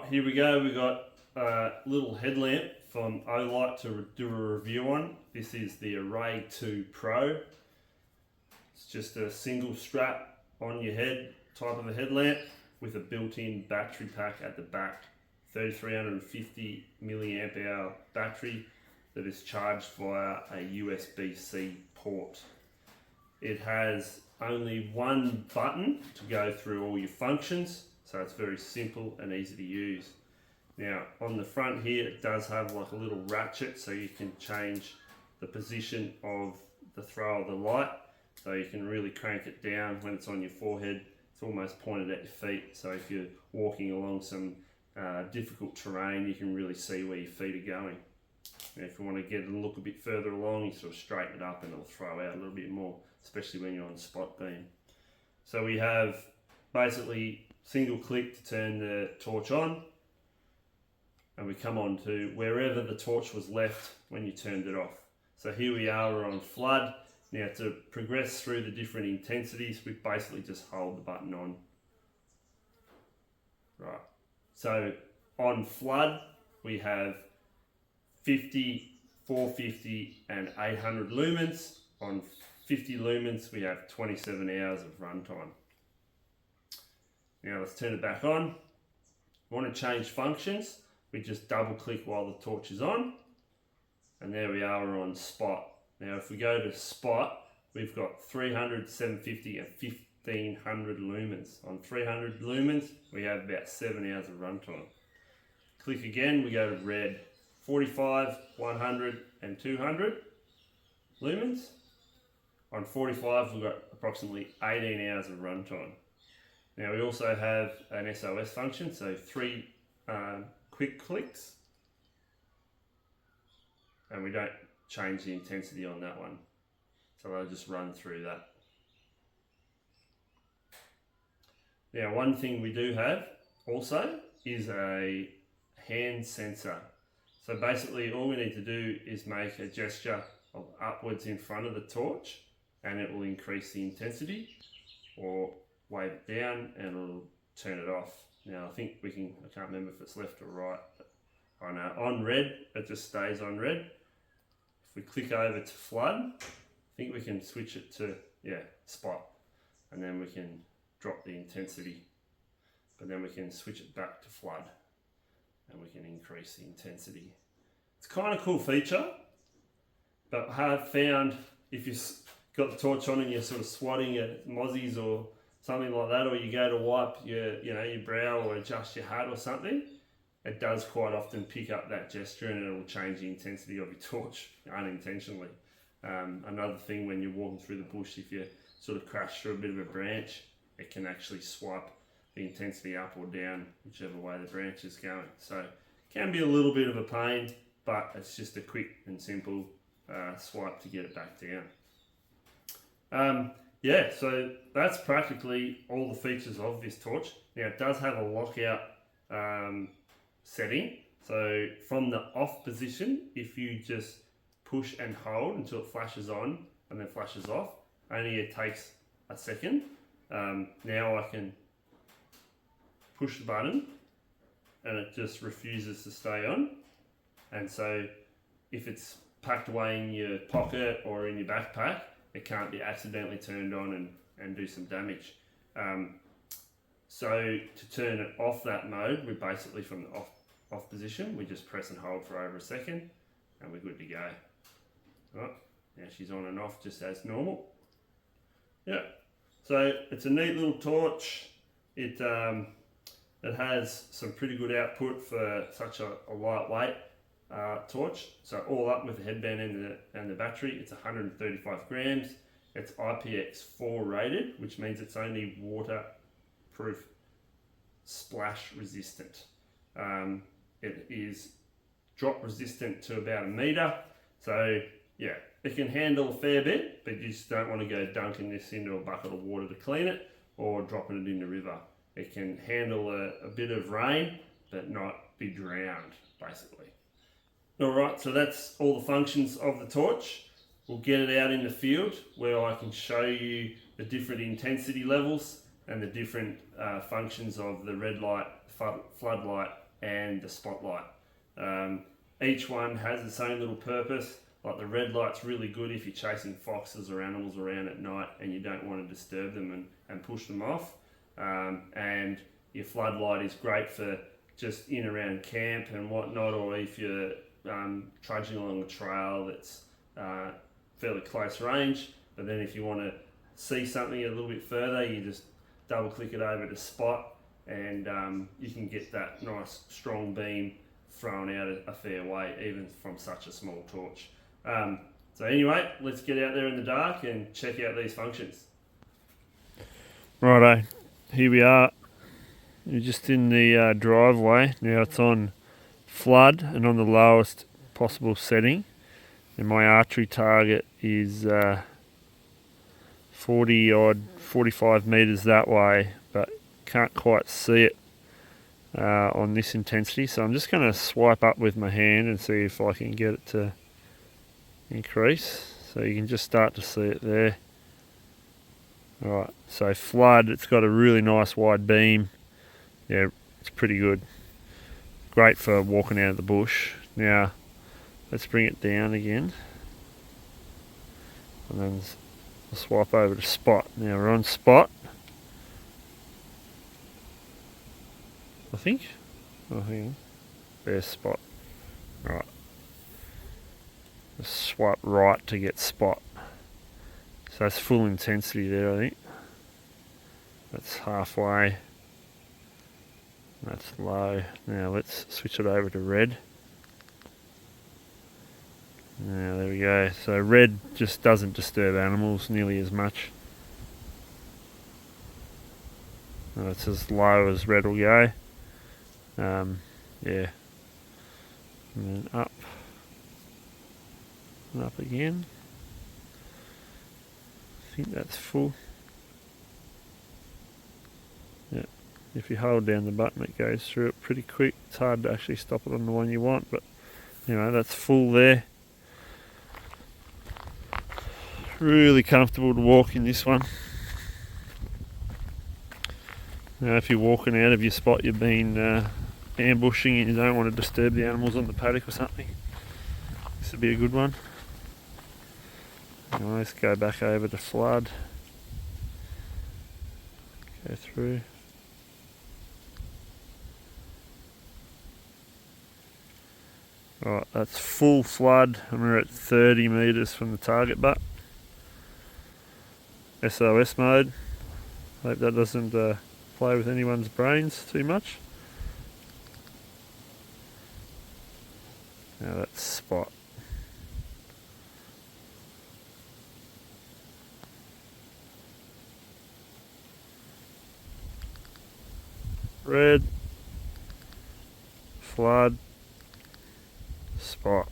Alright, here we go. We got a little headlamp from Olight to do a review on. This is the Array 2 Pro. It's just a single strap on your head type of a headlamp with a built-in battery pack at the back. 3350 milliamp hour battery that is charged via a USB-C port. It has only one button to go through all your functions, so it's very simple and easy to use. Now on the front here it does have like a little ratchet so you can change the position of the throw of the light, so you can really crank it down when it's on your forehead. It's almost pointed at your feet, so if you're walking along some difficult terrain you can really see where your feet are going. And if you want to get it and look a bit further along, you sort of straighten it up and it'll throw out a little bit more, especially when you're on spot beam. So we have basically single click to turn the torch on, and we come on to wherever the torch was left when you turned it off. So here we are, we're on flood. Now to progress through the different intensities, we basically just hold the button on. Right, so on flood we have 50, 450 and 800 lumens. On 50 lumens we have 27 hours of runtime. Now let's turn it back on. We want to change functions, we just double click while the torch is on, and there we are, we're on spot. Now if we go to spot, we've got 300, 750 and 1500 lumens. On 300 lumens we have about 7 hours of runtime. Click again, we go to red. 45, 100 and 200 lumens. On 45 we've got approximately 18 hours of runtime. Now we also have an SOS function, so 3 quick clicks, and we don't change the intensity on that one, so I'll just run through that. Now one thing we do have also is a hand sensor. So basically all we need to do is make a gesture of upwards in front of the torch and it will increase the intensity, or wave it down and it'll turn it off. Now I think we can, I can't remember if it's left or right, but I know on red it just stays on red. If we click over to flood, I think we can switch it to spot, and then we can drop the intensity, but then we can switch it back to flood and we can increase the intensity. It's kind of cool feature, but I have found if you've got the torch on and you're sort of swatting at mozzies or something like that, or you go to wipe your brow or adjust your hat or something, it does quite often pick up that gesture and it'll change the intensity of your torch unintentionally. Another thing, when you're walking through the bush, if you sort of crash through a bit of a branch, it can actually swipe the intensity up or down, whichever way the branch is going. So it can be a little bit of a pain, but it's just a quick and simple swipe to get it back down. Yeah, so that's practically all the features of this torch. Now it does have a lockout setting. So from the off position, if you just push and hold until it flashes on and then flashes off, only it takes a second. Now I can push the button and it just refuses to stay on, and so if it's packed away in your pocket or in your backpack, it can't be accidentally turned on and do some damage. So to turn it off that mode, we're basically from the off position, we just press and hold for over a second and we're good to go. Right, now she's on and off just as normal. Yeah, so it's a neat little torch. It has some pretty good output for such a lightweight torch. So all up with the headband and the battery, it's 135 grams. It's IPX4 rated, which means it's only waterproof, splash resistant. It is drop resistant to about 1 meter. So yeah, it can handle a fair bit, but you just don't want to go dunking this into a bucket of water to clean it or dropping it in the river. It can handle a bit of rain, but not be drowned, basically. Alright, so that's all the functions of the torch. We'll get it out in the field where I can show you the different intensity levels and the different functions of the red light, flood light and the spotlight. Each one has its own little purpose. Like the red light's really good if you're chasing foxes or animals around at night and you don't want to disturb them and push them off. And your floodlight is great for just in around camp and whatnot, or if you're trudging along a trail that's fairly close range. But then if you want to see something a little bit further, you just double click it over to spot, and you can get that nice strong beam thrown out a fair way, even from such a small torch. So anyway, let's get out there in the dark and check out these functions. Righto, here we are. We're just in the driveway. Now it's on flood and on the lowest possible setting. And my archery target is 45 metres that way, but can't quite see it on this intensity. So I'm just going to swipe up with my hand and see if I can get it to increase. So you can just start to see it there. Alright, so flood, it's got a really nice wide beam. Yeah, it's pretty good. Great for walking out of the bush. Now, let's bring it down again. And then I'll swipe over to spot. Now we're on spot. I think. Oh, hang on. There's spot. Right. Just swipe right to get spot. So that's full intensity there, I think. That's halfway. That's low. Now let's switch it over to red. Now there we go. So red just doesn't disturb animals nearly as much. That's as low as red will go. Yeah. And then up. And up again. I think that's full. Yeah. If you hold down the button, it goes through it pretty quick. It's hard to actually stop it on the one you want, but that's full there. Really comfortable to walk in this one. Now, if you're walking out of your spot, you've been ambushing and you don't want to disturb the animals on the paddock or something, this would be a good one. Now, let's go back over to flood. Go through. Right, that's full flood and we're at 30 metres from the target butt. SOS mode. Hope that doesn't play with anyone's brains too much. Now that's spot. Red, flood, spot.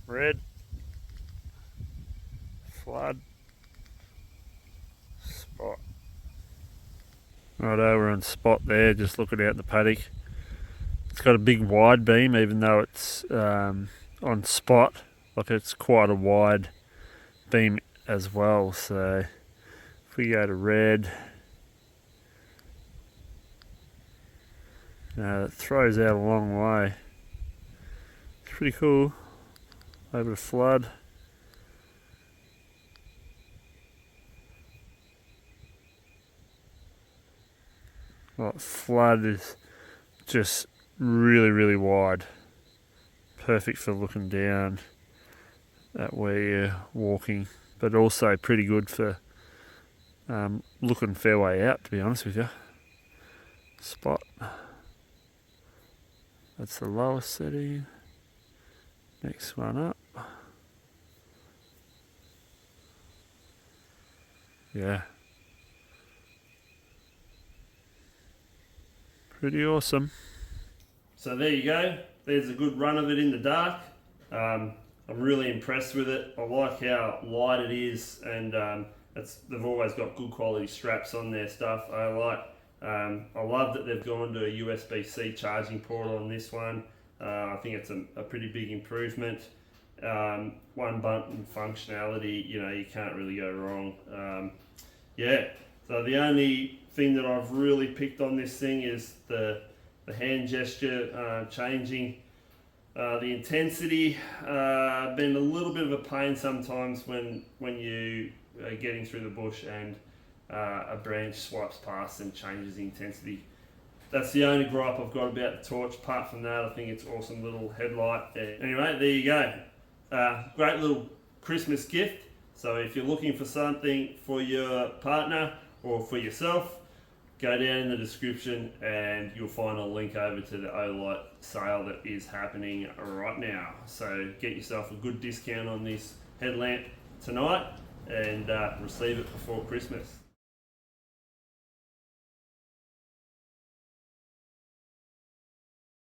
Red, flood, spot. Righto, we're on spot there, just looking out the paddock. It's got a big wide beam, even though it's on spot. Like, it's quite a wide beam as well. So if we go to red, it throws out a long way. It's pretty cool. Over to flood. Like, flood is just really, really wide. Perfect for looking down at where you're walking, but also pretty good for looking fair way out, to be honest with you. Spot. That's the lowest setting. Next one up. Yeah. Pretty awesome. So there you go. There's a good run of it in the dark. I'm really impressed with it. I like how light it is, and they've always got good quality straps on their stuff. I love that they've gone to a USB-C charging port on this one. I think it's a pretty big improvement. One button functionality, you can't really go wrong. Yeah, so the only thing that I've really picked on this thing is the the hand gesture changing. The intensity, been a little bit of a pain sometimes when you are getting through the bush and a branch swipes past and changes the intensity. That's the only gripe I've got about the torch. Apart from that, I think it's awesome little headlight. Anyway, there you go. Great little Christmas gift. So if you're looking for something for your partner or for yourself, go down in the description and you'll find a link over to the Olight sale that is happening right now. So get yourself a good discount on this headlamp tonight and receive it before Christmas.